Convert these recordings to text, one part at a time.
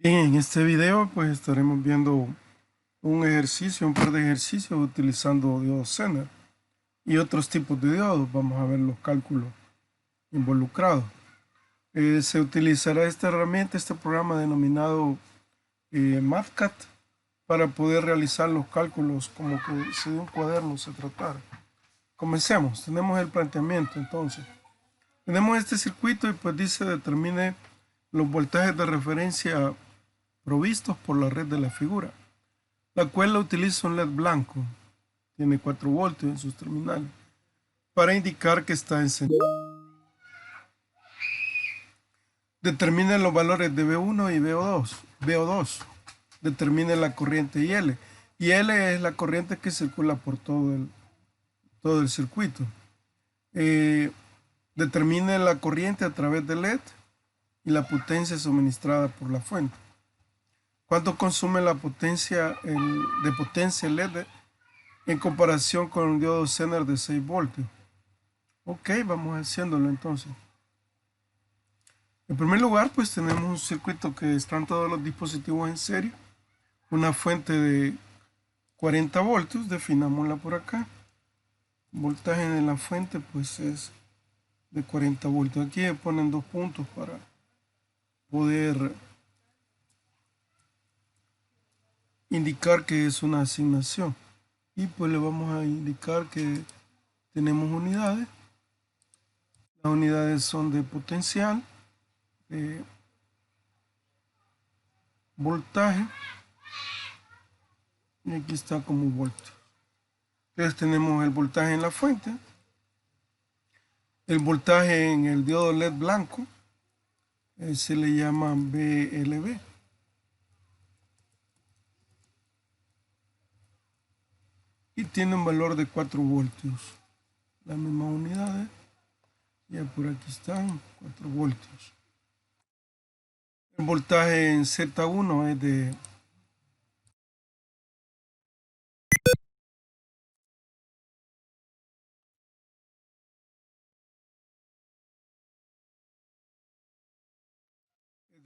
Bien, en este video pues estaremos viendo un par de ejercicios utilizando diodos Zener y otros tipos de diodos. Vamos a ver los cálculos involucrados. Se utilizará esta herramienta, este programa denominado MathCAD para poder realizar los cálculos como que si de un cuaderno se tratara. Comencemos, tenemos el planteamiento entonces. Tenemos este circuito y pues dice determine los voltajes de referencia provistos por la red de la figura, la cual utiliza un LED blanco, tiene 4 voltios en sus terminales, para indicar que está encendido. Determine los valores de V1 y VO2. Determine la corriente IL. Y L es la corriente que circula por todo el circuito. Determine la corriente a través del LED y la potencia suministrada por la fuente. ¿Cuánto consume la potencia de potencia LED en comparación con un diodo Zener de 6 voltios? Ok, vamos haciéndolo entonces. En primer lugar, pues tenemos un circuito que están todos los dispositivos en serie. Una fuente de 40 voltios, definámosla por acá. El voltaje de la fuente pues es de 40 voltios. Aquí se ponen 2 puntos para poder indicar que es una asignación. Y pues le vamos a indicar que tenemos unidades. Las unidades son de potencial, de voltaje, y aquí está como voltio. Entonces tenemos el voltaje en la fuente, el voltaje en el diodo LED blanco, se le llama VLB. Y tiene un valor de 4 voltios. Las mismas unidades, ya por aquí están, 4 voltios. El voltaje en Z1 es de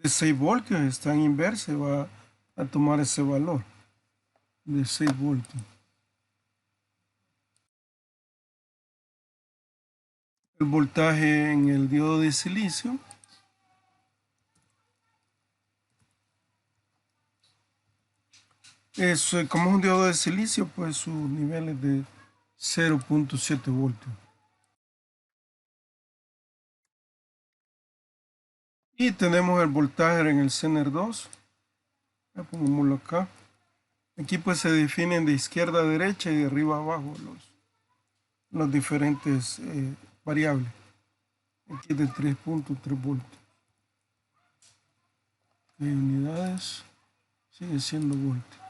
de 6 voltios, está en inverse, va a tomar ese valor de 6 voltios. El voltaje en el diodo de silicio como es un diodo de silicio, pues su nivel es de 0.7 voltios. Y tenemos el voltaje en el Zener 2. Ya pongámoslo acá. Aquí pues se definen de izquierda a derecha y de arriba a abajo los diferentes variables. Aquí es de 3.3 voltios. En unidades sigue siendo voltios.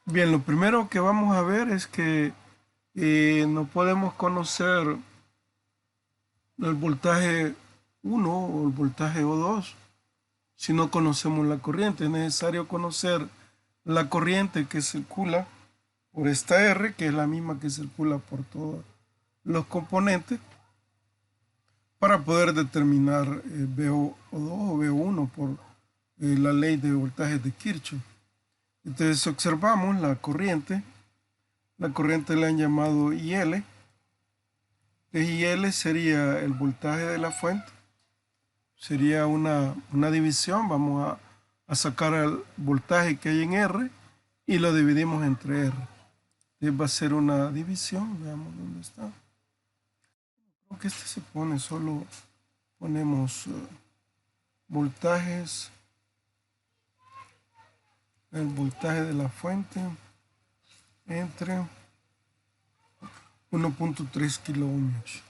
Bien, lo primero que vamos a ver es que no podemos conocer el voltaje 1 o el voltaje O2 si no conocemos la corriente. Es necesario conocer la corriente que circula por esta R, que es la misma que circula por todos los componentes, para poder determinar VO2 o VO1 por la ley de voltajes de Kirchhoff. Entonces observamos la corriente le han llamado IL. IL sería el voltaje de la fuente, sería una división, vamos a sacar el voltaje que hay en R y lo dividimos entre R. Entonces va a ser una división, veamos dónde está. Creo que este se pone, solo ponemos voltajes, el voltaje de la fuente entre 1.3 kiloohmios.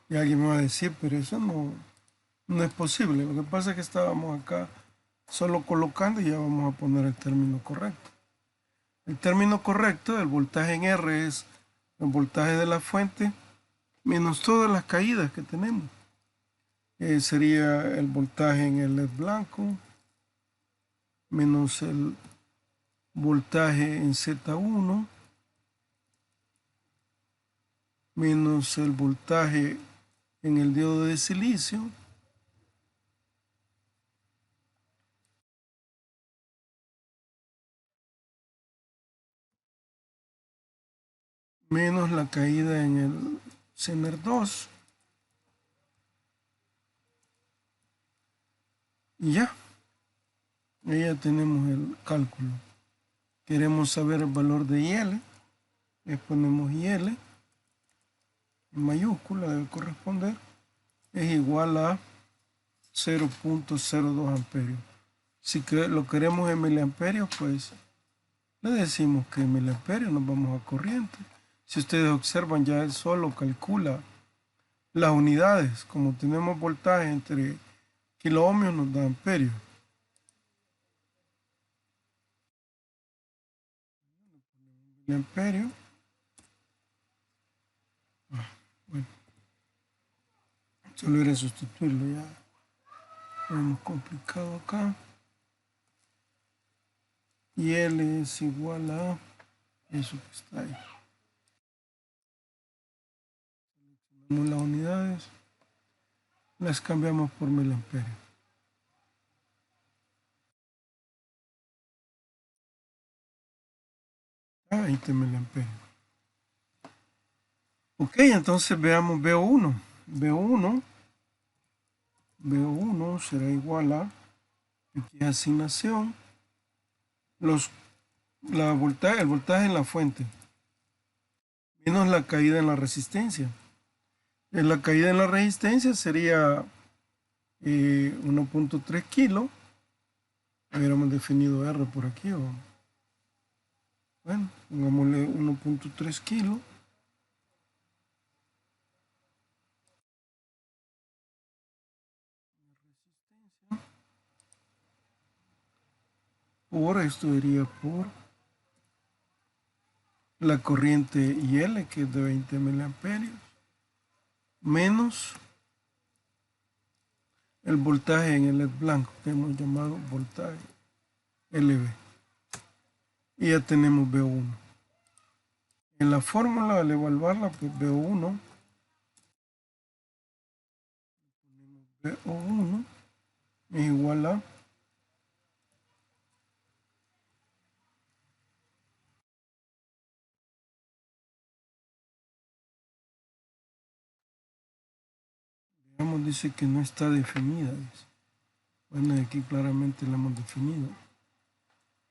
Y alguien me va a decir, pero eso no es posible. Lo que pasa es que estábamos acá solo colocando y ya vamos a poner el término correcto. El término correcto del voltaje en R es el voltaje de la fuente menos todas las caídas que tenemos. Sería el voltaje en el LED blanco menos el voltaje en Z1 menos el voltaje en el diodo de silicio menos la caída en el Zener 2 y ya tenemos el cálculo. Queremos saber el valor de IL, le ponemos IL en mayúscula, debe corresponder, es igual a 0.02 amperios. Si lo queremos en miliamperios, pues le decimos que en miliamperios nos vamos a corriente. Si ustedes observan, ya él solo calcula las unidades. Como tenemos voltaje entre kiloohmios, nos da amperios. Miliamperios. Bueno, solo era sustituirlo ya. Lo hemos complicado acá. Y L es igual a eso que está ahí. Seleccionamos las unidades, las cambiamos por miliamperios. A 20 miliamperios. Ok, entonces veamos VO1. VO1 será igual a, aquí es asignación, el voltaje en la fuente, menos la caída en la resistencia. En la caída en la resistencia sería 1.3 kilos. Hubiéramos definido R por aquí. Bueno, pongámosle 1.3 kilos. Por esto iría por la corriente IL, que es de 20 miliamperios, menos el voltaje en el LED blanco, que hemos llamado voltaje LV. Y ya tenemos VO1. En la fórmula, al evaluarla, pues VO1 es igual a dice que no está definida. Dice. Bueno, aquí claramente la hemos definido.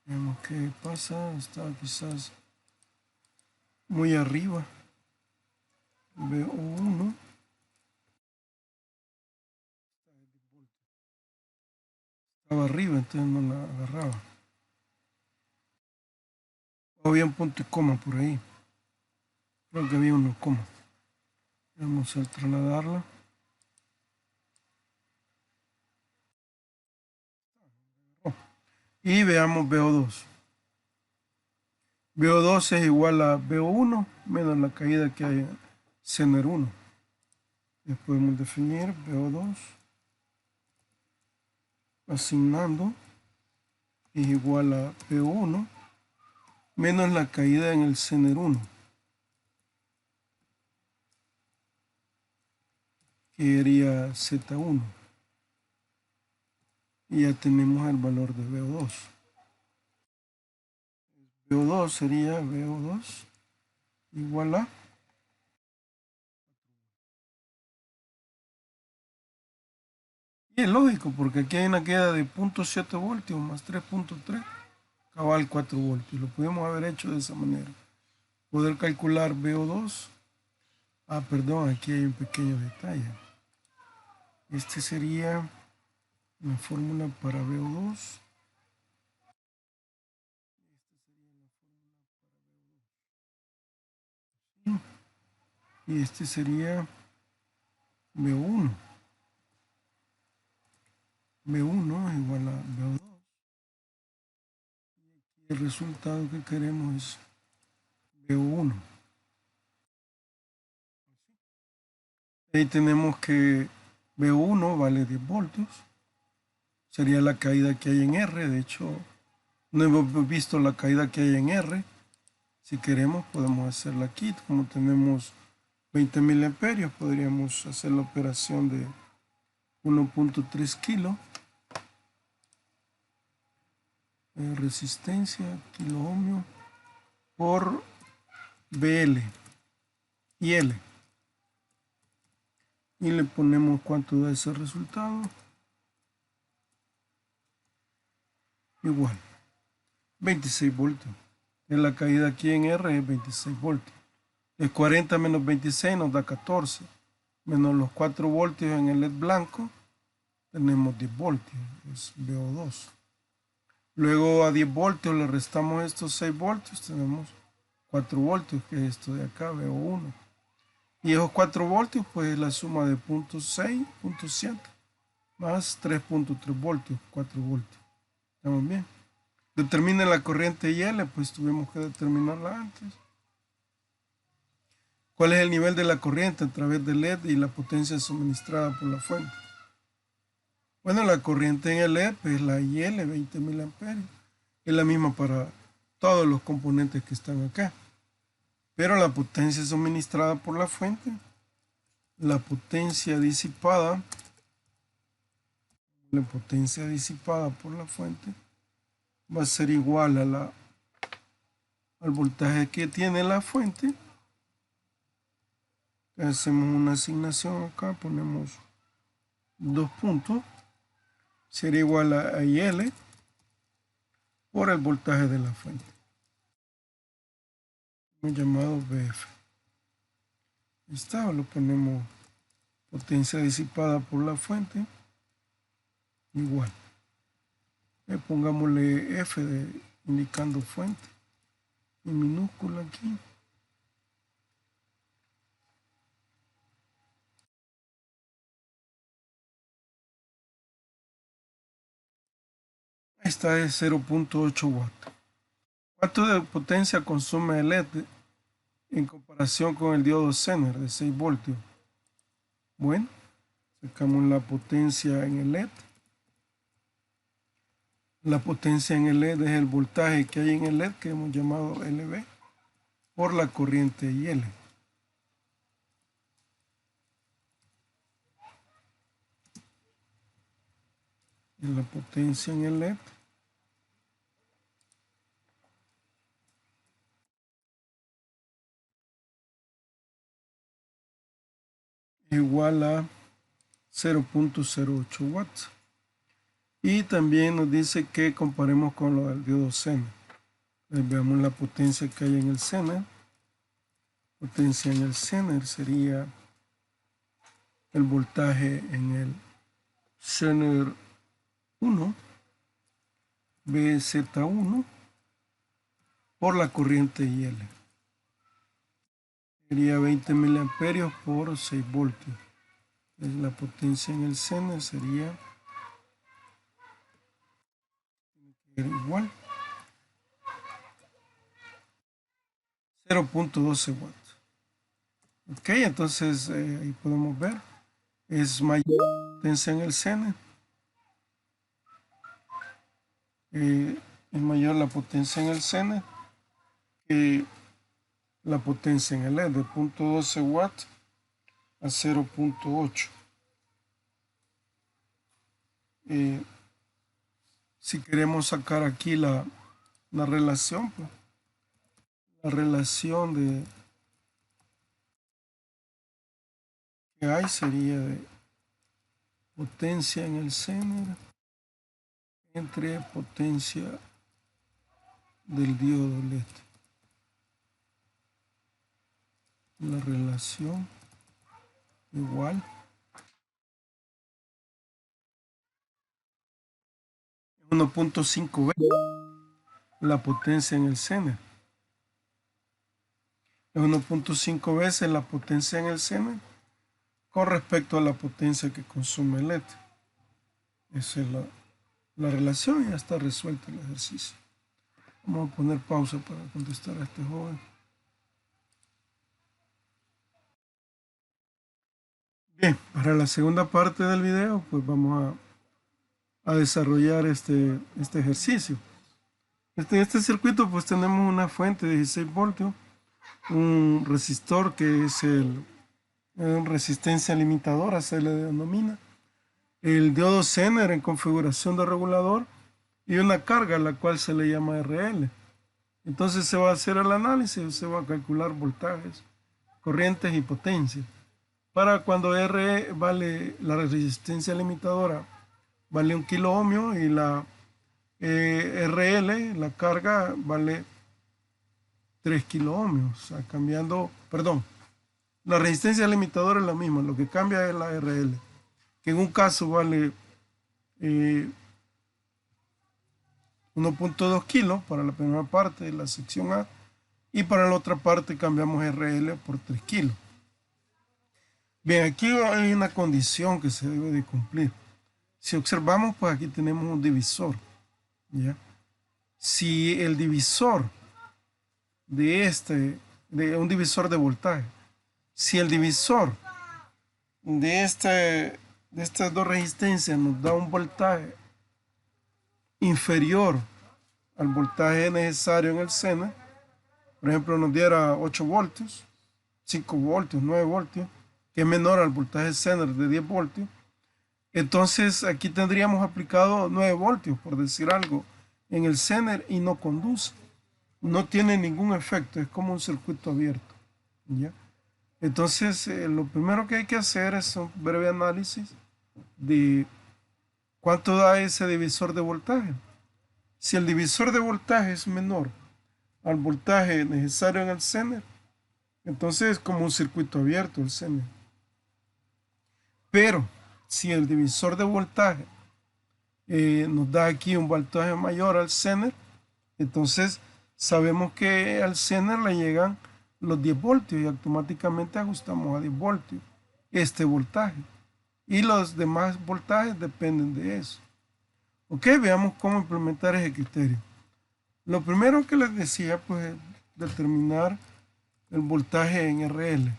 Veamos qué pasa. Está quizás muy arriba. VO1. Estaba arriba, entonces no la agarraba. Había un punto y coma por ahí. Creo que había unos comas. Vamos a trasladarla. Y veamos VO2. VO2 es igual a VO1 menos la caída que hay en Zener 1. Ya podemos definir VO2 asignando es igual a VO1 menos la caída en el Zener 1, que sería Z1. Y ya tenemos el valor de VO2. VO2 sería VO2 igual a, y es lógico porque aquí hay una queda de 0.7 voltios más 3.3 cabal 4 voltios. Lo pudimos haber hecho de esa manera. Poder calcular VO2. Perdón, aquí hay un pequeño detalle. Este sería la fórmula para VO2. Y este sería VO1. V1 es igual a V2. Y el resultado que queremos es V1. Ahí tenemos que V1 vale 10 voltios. Sería la caída que hay en R. De hecho, no hemos visto la caída que hay en R. Si queremos, podemos hacerla aquí. Como tenemos 20 miliamperios. Podríamos hacer la operación de 1.3 kilos. Resistencia, kilo ohmio por BL y L. Y le ponemos cuánto da ese resultado. Igual, 26 voltios. La caída aquí en R es 26 voltios. El 40 menos 26 nos da 14. Menos los 4 voltios en el LED blanco, tenemos 10 voltios. Es VO2. Luego a 10 voltios le restamos estos 6 voltios, tenemos 4 voltios, que es esto de acá, VO1. Y esos 4 voltios, pues es la suma de 0.6, 0.7, más 3.3 voltios, 4 voltios. ¿Estamos bien? Determine la corriente IL, pues tuvimos que determinarla antes. ¿Cuál es el nivel de la corriente a través del LED y la potencia suministrada por la fuente? Bueno, la corriente en el LED es la IL, 20 miliamperios. Es la misma para todos los componentes que están acá. Pero la potencia suministrada por la fuente, la potencia disipada por la fuente va a ser igual a al voltaje que tiene la fuente. Hacemos una asignación acá, ponemos 2 puntos. Sería igual a IL por el voltaje de la fuente, llamado BF. Ahí está, lo ponemos potencia disipada por la fuente, igual. Pongámosle F indicando fuente, en minúscula aquí. Esta es 0.8 watts. ¿Cuánto de potencia consume el LED en comparación con el diodo Zener de 6 voltios? Bueno, sacamos la potencia en el LED. La potencia en el LED es el voltaje que hay en el LED, que hemos llamado LV, por la corriente IL. Y la potencia en el LED igual a 0.08 watts. Y también nos dice que comparemos con lo del diodo Zener. Veamos la potencia que hay en el Zener. Potencia en el Zener sería el voltaje en el Zener 1, BZ1, por la corriente IL. Sería 20 miliamperios por 6 voltios. La potencia en el Zener sería igual 0.12 watts. Ok, entonces ahí podemos ver, es mayor la potencia en el Zener, es mayor la potencia en el Zener que la potencia en el LED, de 0.12 watts a 0.8. Si queremos sacar aquí la relación, pues, la relación que hay sería de potencia en el Zener entre potencia del diodo LED. La relación igual 1.5 veces la potencia en el Zener. Es 1.5 veces la potencia en el Zener con respecto a la potencia que consume el LED. Esa es la relación y ya está resuelto el ejercicio. Vamos a poner pausa para contestar a este joven. Bien, para la segunda parte del video, pues vamos a desarrollar este ejercicio. En este circuito pues tenemos una fuente de 16 voltios, un resistor que es el resistencia limitadora se le denomina, el diodo Zener en configuración de regulador y una carga a la cual se le llama RL. Entonces se va a hacer el análisis, se va a calcular voltajes, corrientes y potencias. Para cuando R vale, la resistencia limitadora vale 1 kilo ohmio y la RL, la carga, vale 3 kilo ohmios. O sea, cambiando, perdón, la resistencia limitadora es la misma, lo que cambia es la RL, que en un caso vale 1.2 kilos para la primera parte de la sección A y para la otra parte cambiamos RL por 3 kilos. Bien, aquí hay una condición que se debe de cumplir. Si observamos, pues aquí tenemos un divisor, ¿ya? Si el divisor de un divisor de voltaje, si el divisor de estas dos resistencias nos da un voltaje inferior al voltaje necesario en el seno, por ejemplo, nos diera 8 voltios, 5 voltios, 9 voltios, que es menor al voltaje Zener de 10 voltios, entonces aquí tendríamos aplicado 9 voltios, por decir algo, en el Zener y no conduce. No tiene ningún efecto, es como un circuito abierto, ¿ya? Entonces, lo primero que hay que hacer es un breve análisis de cuánto da ese divisor de voltaje. Si el divisor de voltaje es menor al voltaje necesario en el Zener, entonces es como un circuito abierto el Zener. Pero si el divisor de voltaje nos da aquí un voltaje mayor al Zener, entonces sabemos que al Zener le llegan los 10 voltios y automáticamente ajustamos a 10 voltios este voltaje. Y los demás voltajes dependen de eso. Ok, veamos cómo implementar ese criterio. Lo primero que les decía, pues, es determinar el voltaje en RL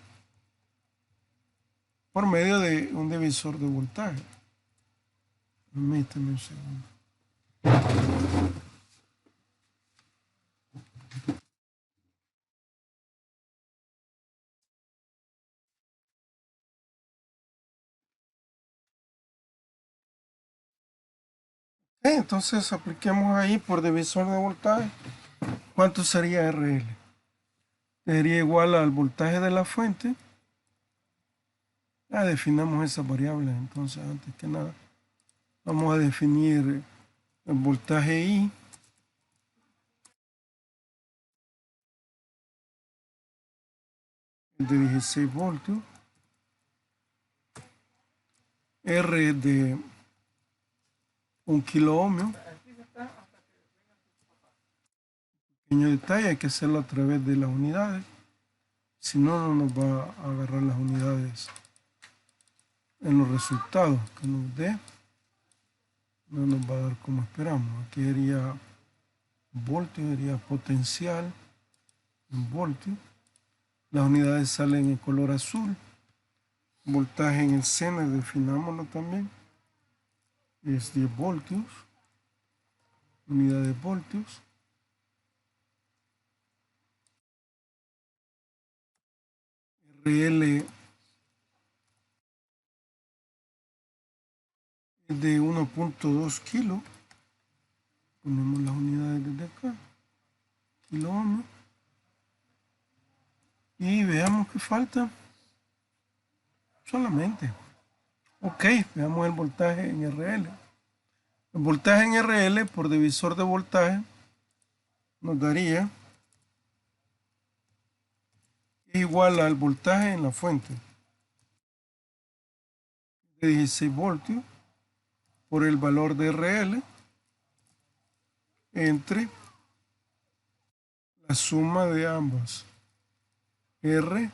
por medio de un divisor de voltaje. Permítame un segundo. Entonces apliquemos ahí por divisor de voltaje. ¿Cuánto sería RL? Sería igual al voltaje de la fuente. Definamos esas variables. Entonces, antes que nada, vamos a definir el voltaje I. De 16 voltios. R de 1 kilo ohmio. Pequeño detalle, hay que hacerlo a través de las unidades. Si no, no nos va a agarrar las unidades en los resultados que nos dé. No nos va a dar como esperamos. Aquí sería voltio, sería potencial en voltio. Las unidades salen en color azul. Voltaje en el Zener, definámoslo también. Es 10 voltios. Unidad de voltios. RL es de 1.2 kilos. Ponemos las unidades desde acá. Kilo ohmio. Y veamos qué falta. Solamente. Ok, veamos el voltaje en RL. El voltaje en RL por divisor de voltaje nos daría igual al voltaje en la fuente de 16 voltios por el valor de RL entre la suma de ambas, R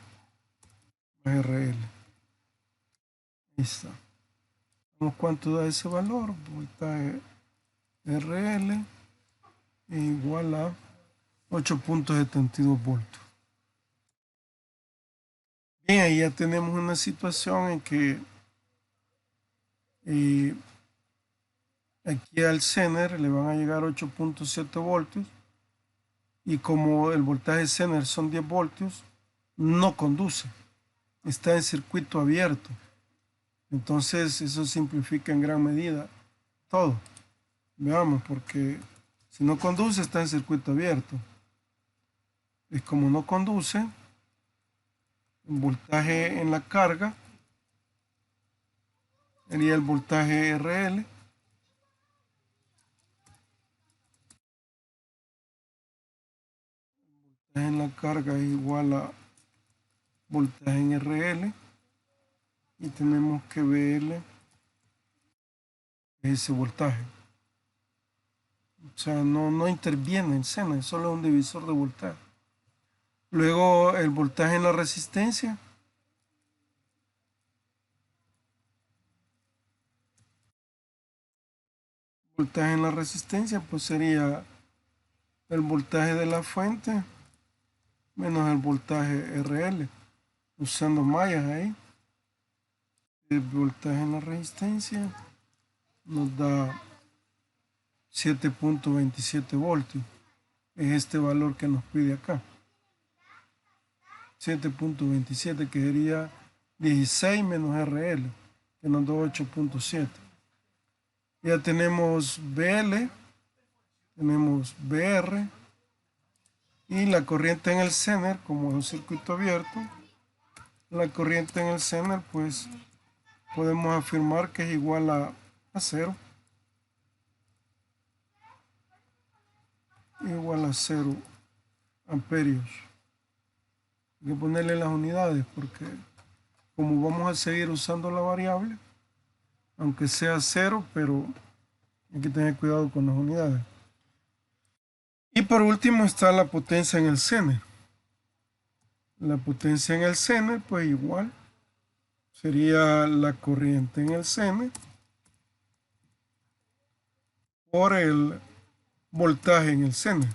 más RL. Ahí está. Vemos cuánto da ese valor. Voltaje RL es igual a 8.72 voltios. Bien, ahí ya tenemos una situación en que aquí al Zener le van a llegar 8.7 voltios y como el voltaje Zener son 10 voltios, no conduce. está en circuito abierto. Entonces eso simplifica en gran medida todo. Veamos, porque si no conduce está en circuito abierto. Es como no conduce, el voltaje en la carga sería el voltaje RL. En la carga es igual a voltaje en RL. Y tenemos que VL ese voltaje. O sea, no interviene en Sena, es solo un divisor de voltaje. Luego el voltaje en la resistencia. Voltaje en la resistencia pues sería el voltaje de la fuente menos el voltaje RL, usando mallas ahí. El voltaje en la resistencia nos da 7.27 voltios. Es este valor que nos pide acá. 7.27, que sería 16 menos RL, que nos da 8.7. Ya tenemos BL, tenemos BR y la corriente en el Zener, como es un circuito abierto, la corriente en el Zener pues podemos afirmar que es igual a 0. Igual a 0 amperios. Hay que ponerle las unidades porque como vamos a seguir usando la variable, aunque sea 0, pero hay que tener cuidado con las unidades. Y por último está la potencia en el Zener. La potencia en el Zener, pues igual, sería la corriente en el Zener por el voltaje en el Zener,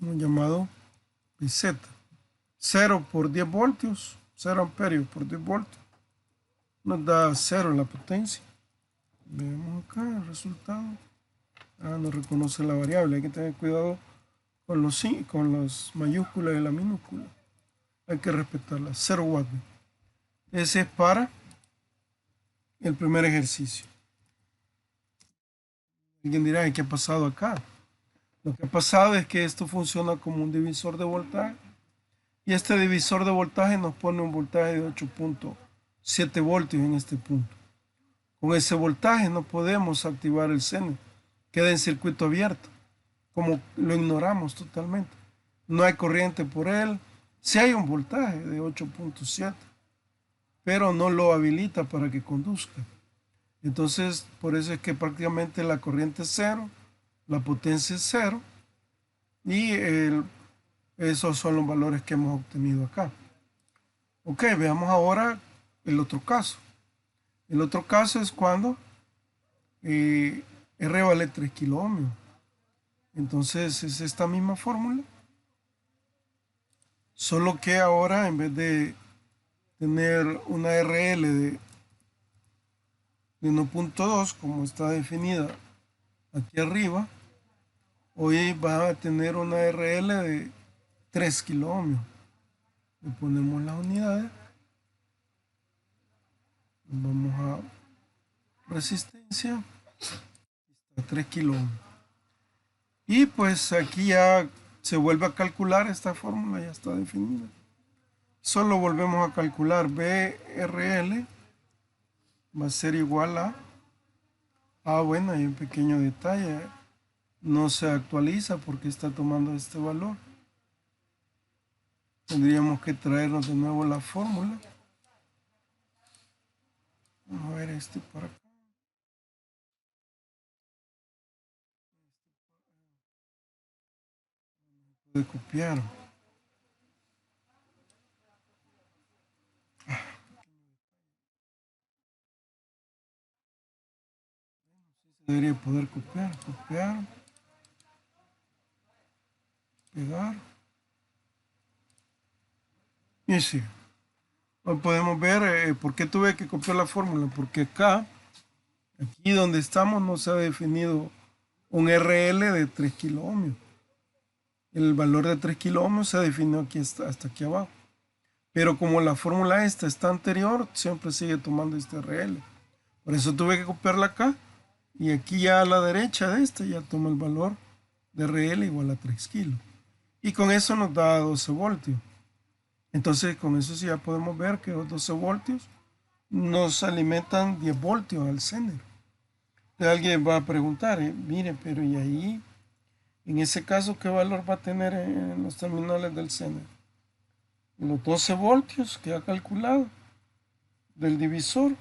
hemos llamado Pz. 0 por 10 voltios, 0 amperios por 10 voltios, nos da 0 la potencia. Vemos acá el resultado. No reconoce la variable. Hay que tener cuidado con las mayúsculas y la minúscula. Hay que respetarla. 0 watts. Ese es para el primer ejercicio. Alguien dirá, ¿qué ha pasado acá? Lo que ha pasado es que esto funciona como un divisor de voltaje. Y este divisor de voltaje nos pone un voltaje de 8.7 voltios en este punto. Con ese voltaje no podemos activar el Zener. Queda en circuito abierto. Como lo ignoramos totalmente. No hay corriente por él. Sí hay un voltaje de 8.7, pero no lo habilita para que conduzca. Entonces, por eso es que prácticamente la corriente es 0, la potencia es 0, y esos son los valores que hemos obtenido acá. Ok, veamos ahora el otro caso. El otro caso es cuando R vale 3 kiloohmios. Entonces es esta misma fórmula, solo que ahora en vez de tener una RL de 1.2 como está definida aquí arriba, hoy va a tener una RL de 3 kiloohmios. Le ponemos las unidades, vamos a resistencia, a 3 kiloohmios. Y pues aquí ya se vuelve a calcular esta fórmula, ya está definida. Solo volvemos a calcular BRL, va a ser igual a... bueno, hay un pequeño detalle, no se actualiza porque está tomando este valor. Tendríamos que traernos de nuevo la fórmula. Vamos a ver este para acá. De copiar. Debería poder copiar, pegar. Y sí. Hoy podemos ver por qué tuve que copiar la fórmula. Porque acá, aquí donde estamos, no se ha definido un RL de 3 kiloohmios. El valor de 3 kiloohmios se definió aquí hasta aquí abajo. Pero como la fórmula esta está anterior, siempre sigue tomando este RL. Por eso tuve que copiarla acá. Y aquí ya a la derecha de esta ya toma el valor de RL igual a 3 kilos. Y con eso nos da 12 voltios. Entonces con eso sí ya podemos ver que los 12 voltios nos alimentan 10 voltios al Zener. Alguien va a preguntar, mire, pero ¿y ahí, en ese caso, qué valor va a tener en los terminales del Zener? Los 12 voltios que ha calculado del divisor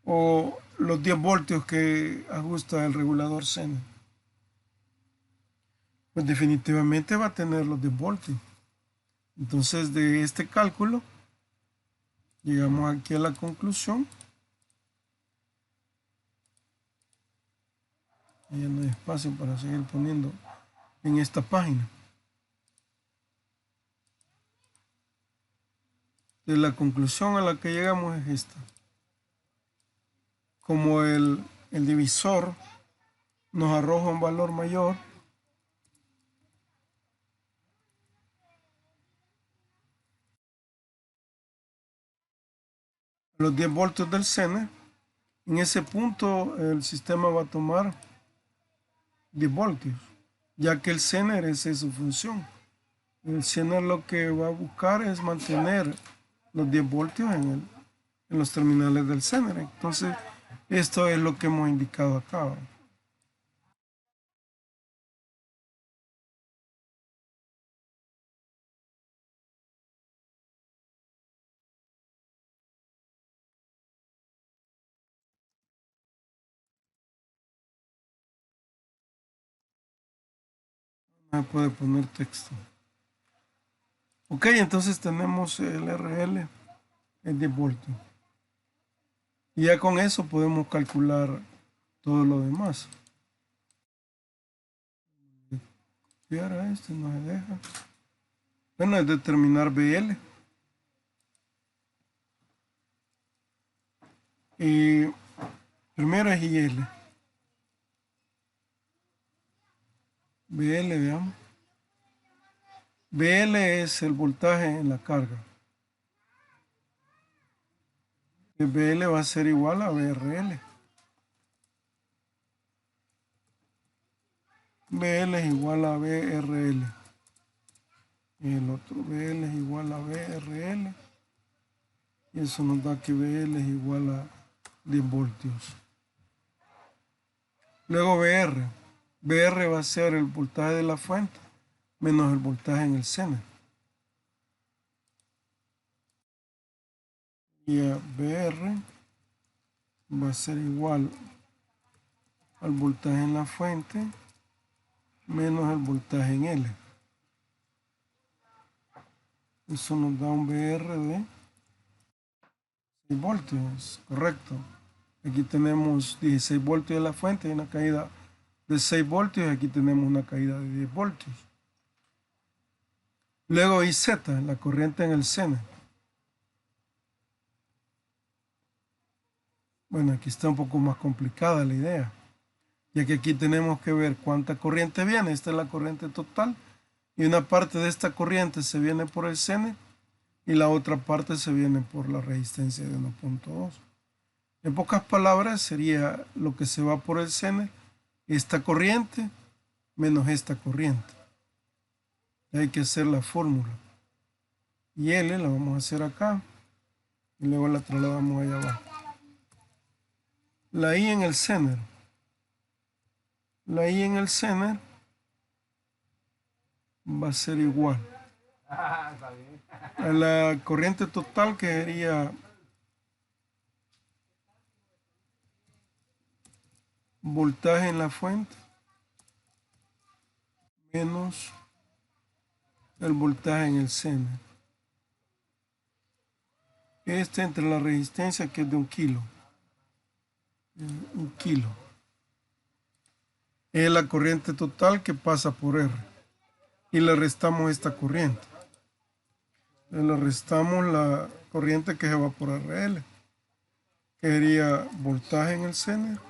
o los 10 voltios que ajusta el regulador Zener. Pues definitivamente va a tener los 10 voltios. Entonces de este cálculo llegamos aquí a la conclusión. Ya no hay espacio para seguir poniendo en esta página. De la conclusión a la que llegamos es esta. Como el divisor nos arroja un valor mayor, los 10 voltios del Zener, en ese punto el sistema va a tomar 10 voltios, ya que el Zener esa es su función. El Zener lo que va a buscar es mantener los 10 voltios en los terminales del Zener. Entonces, esto es lo que hemos indicado acá, ¿verdad? No puede poner texto. Ok, entonces tenemos el RL en 10 voltios. Y ya con eso podemos calcular todo lo demás. Y ahora este no se deja. Bueno, es determinar BL. Y primero es IL. BL, veamos. BL es el voltaje en la carga. El BL va a ser igual a BRL. BL es igual a BRL. Y el otro BL es igual a BRL. Y eso nos da que BL es igual a 10 voltios. Luego BR. BR va a ser el voltaje de la fuente menos el voltaje en el Zener. Y a BR va a ser igual al voltaje en la fuente menos el voltaje en L. Eso nos da un BR de 6 voltios, correcto. Aquí tenemos 16 voltios de la fuente y una caída de 6 voltios. Aquí tenemos una caída de 10 voltios. Luego IZ, la corriente en el Zener. Bueno, aquí está un poco más complicada la idea, ya que aquí tenemos que ver cuánta corriente viene. Esta es la corriente total y una parte de esta corriente se viene por el Zener y la otra parte se viene por la resistencia de 1.2. En pocas palabras sería lo que se va por el Zener, esta corriente menos esta corriente. Hay que hacer la fórmula. Y L la vamos a hacer acá y luego la trasladamos allá abajo. La I en el Zener. La I en el Zener va a ser igual a la corriente total, que sería voltaje en la fuente menos el voltaje en el Zener. Este entre la resistencia, que es de 1 kilo. 1 kilo. Es la corriente total que pasa por R. Y le restamos esta corriente. Le restamos la corriente que se va por RL, que sería voltaje en el Zener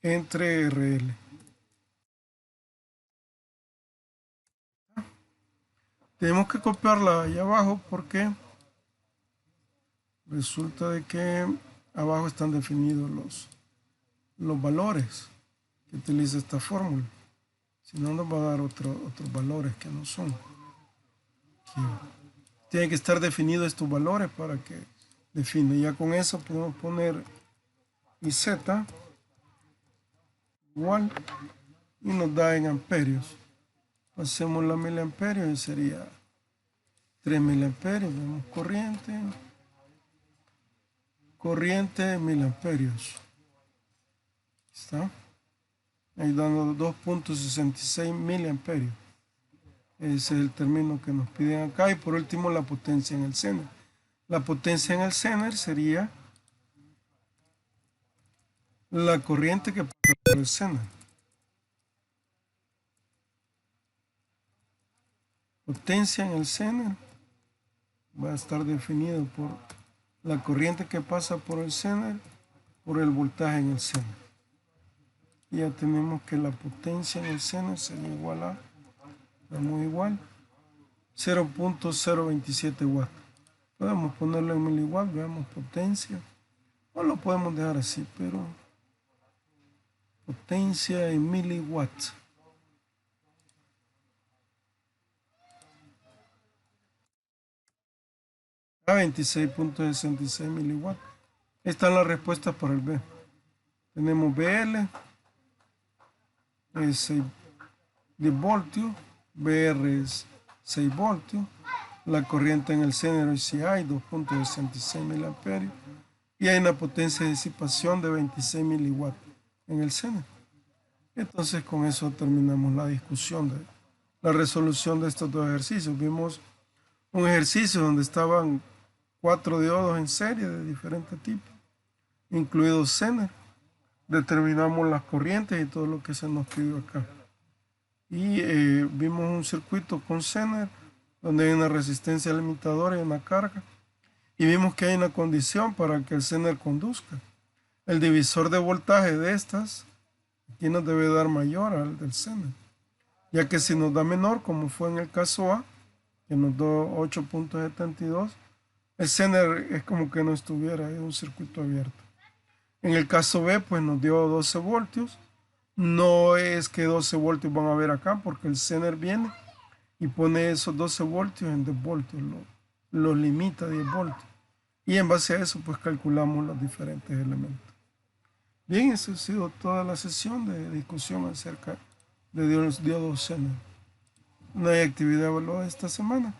entre RL. Tenemos que copiarla ahí abajo porque resulta de que abajo están definidos los valores que utiliza esta fórmula. Si no, nos va a dar otros valores que no son. Aquí. Tienen que estar definidos estos valores para que define. Ya con eso podemos poner y z igual y nos da en amperios. Hacemos la miliamperios y sería 3 miliamperios. Vemos corriente miliamperios. ¿Está? Ahí dando 2.66 miliamperios. Ese es el término que nos piden acá. Y por último, la potencia en el Zener. La potencia en el Zener sería la corriente que pasa por el Zener. Potencia en el Zener va a estar definido por la corriente que pasa por el Zener por el voltaje en el Zener. Y ya tenemos que la potencia en el Zener sería igual a, damos igual, 0.027 watts. Podemos ponerlo en miliwatt, veamos potencia. O lo podemos dejar así, pero potencia en miliwatts. A 26.66 miliwatts. Esta es la respuesta para el B. Tenemos BL, es 6 voltios, BR es 6 voltios, la corriente en el Zener es CI, 2.66 miliamperios, y hay una potencia de disipación de 26 miliwatts en el Zener. Entonces con eso terminamos la discusión de la resolución de estos dos ejercicios. Vimos un ejercicio donde estaban 4 diodos en serie de diferentes tipos, incluidos Zener. Determinamos las corrientes y todo lo que se nos pidió acá. Y vimos un circuito con Zener donde hay una resistencia limitadora y una carga. Y vimos que hay una condición para que el Zener conduzca. El divisor de voltaje de estas aquí nos debe dar mayor al del Zener, ya que si nos da menor, como fue en el caso A, que nos dio 8.72, el Zener es como que no estuviera en un circuito abierto. En el caso B, pues nos dio 12 voltios. No es que 12 voltios van a ver acá, porque el Zener viene y pone esos 12 voltios en 10 voltios, lo limita a 10 voltios. Y en base a eso, pues calculamos los diferentes elementos. Bien, esa ha sido toda la sesión de discusión acerca de los diodos Zener. No hay actividad evaluada esta semana,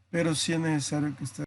pero sí es necesario que esté